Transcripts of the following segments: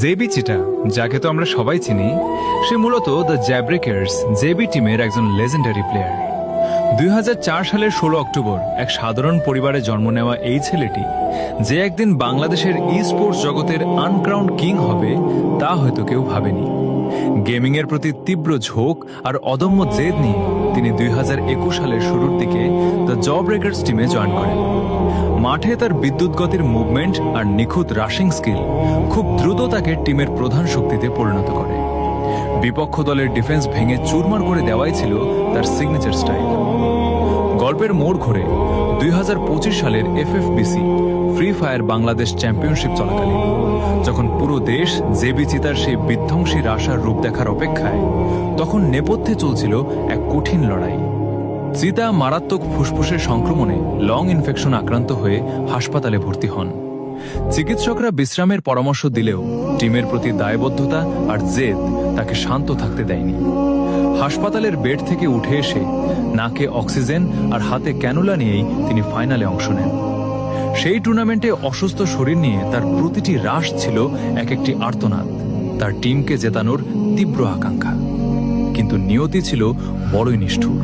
JB চিটা, যাকে তো আমরা সবাই চিনি, সে মূলত দ্য জ্যাব্রেকার্স জেবি টিমের একজন লেজেন্ডারি প্লেয়ার। 2004 সালের 16 অক্টোবর এক সাধারণ পরিবারে জন্ম নেওয়া এই ছেলেটি যে একদিন বাংলাদেশের ই স্পোর্টস জগতের আনক্রাউন্ড কিং হবে তা হয়তো কেউ ভাবেনি। গেমিং এর প্রতি তীব্র ঝোঁক আর অদম্য জেদ নিয়ে তিনি 2021 সালের শুরুর দিকে দ্য জ্যাব্রেকার্স টিমে জয়েন করেন। মাঠে তার বিদ্যুৎ গতির মুভমেন্ট আর নিখুঁত রাশিং স্কিল খুব দ্রুত তাকে টিমের প্রধান শক্তিতে পরিণত করে। বিপক্ষ দলের ডিফেন্স ভেঙে চুরমার করে দেওয়াই ছিল তার সিগনেচার স্টাইল। গল্পের মোড় ঘুরে 2025 সালের FFBC free fire Bangladesh championship চলাকালীন, যখন পুরো দেশ জেবি চিতার সেই বিধ্বংসী আশার রূপ দেখার অপেক্ষায়, তখন নেপথ্যে চলছিল এক কঠিন লড়াই। চিতা মারাত্মক ফুসফুসের সংক্রমণে লং ইনফেকশন আক্রান্ত হয়ে হাসপাতালে ভর্তি হন। চিকিৎসকরা বিশ্রামের পরামর্শ দিলেও টিমের প্রতি দায়বদ্ধতা আর জেদ তাকে শান্ত থাকতে দেয়নি। হাসপাতালের বেড থেকে উঠে এসে নাকে অক্সিজেন আর হাতে ক্যানুলা নিয়েই তিনি ফাইনালে অংশ নেন। সেই টুর্নামেন্টে অসুস্থ শরীর নিয়ে তার প্রতিটি রাশ ছিল এক একটি আর্তনাদ, তার টিমকে জেতানোর তীব্র আকাঙ্ক্ষা। কিন্তু নিয়তি ছিল বড়ই নিষ্ঠুর।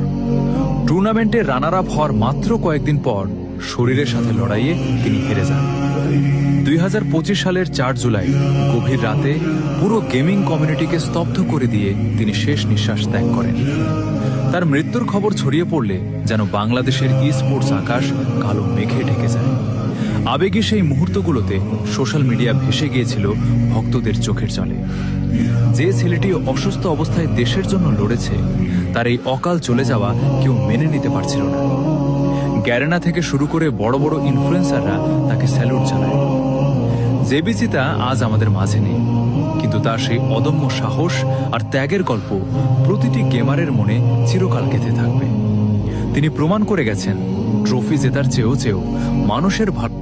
টুর্নামেন্টে রানার আপ হওয়ার মাত্র কয়েকদিন পর শরীরের সাথে লড়াইয়ে তিনি হেরে যান। 2025 সালের 4 জুলাই গভীর রাতে পুরো গেমিং কমিউনিটিকে স্তব্ধ করে দিয়ে তিনি শেষ নিঃশ্বাস ত্যাগ করেন। তার মৃত্যুর খবর ছড়িয়ে পড়লে যেন বাংলাদেশের ই স্পোর্টস আকাশ কালো মেঘে ঢেকে যায়। আবেগী সেই মুহূর্তগুলোতে সোশ্যাল মিডিয়া ভেসে গিয়েছিল ভক্তদের চোখের জলে। যে ছেলেটি অসুস্থ অবস্থায় দেশের জন্য লড়েছে, তার এই অকাল চলে যাওয়া কেউ মেনে নিতে পারছিল না। গ্যারেনা থেকে শুরু করে বড় বড় ইনফ্লুয়েন্সাররা তাকে স্যালুট জানায়। জেবি চিতা আজ আমাদের মাঝে নেই, কিন্তু তার সেই অদম্য সাহস আর ত্যাগের গল্প প্রতিটি গেমারের মনে চিরকাল গেঁথে থাকবে। তিনি প্রমাণ করে গেছেন ট্রফি জেতার চেয়েও মানুষের ভালো